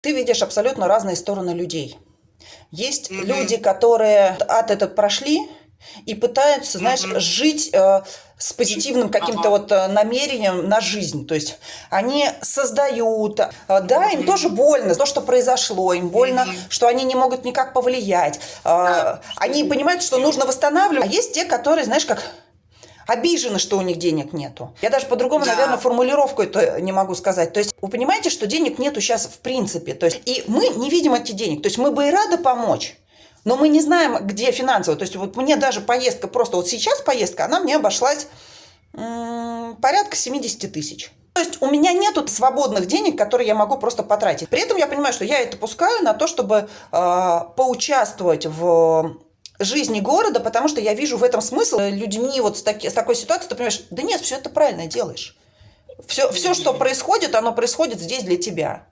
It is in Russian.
ты видишь абсолютно разные стороны людей. Есть люди, Мгм. которые ад этот прошли и пытаются, знаешь, Мгм. жить с позитивным каким-то Ага. вот намерением на жизнь. То есть они создают, да, им Мгм. тоже больно то, что произошло, им больно, Мгм. что они не могут никак повлиять. Да, Они что-то понимают, что нужно сделать. восстанавливать. А есть те, которые, знаешь, как обижены, что у них денег нету. Я даже по-другому, наверное, Да. формулировку это не могу сказать. То есть вы понимаете, что денег нету сейчас в принципе. То есть и мы не видим эти денег. То есть мы бы и рады помочь, но мы не знаем, где финансово. То есть вот мне даже поездка, просто вот сейчас поездка, она мне обошлась порядка 70 тысяч. То есть у меня нету свободных денег, которые я могу просто потратить. При этом я понимаю, что я это пускаю на то, чтобы поучаствовать в жизни города, потому что я вижу в этом смысл. Людьми вот с такой ситуацией ты понимаешь, да нет, все это правильно делаешь. Все, что Мгм. происходит, оно происходит здесь для тебя.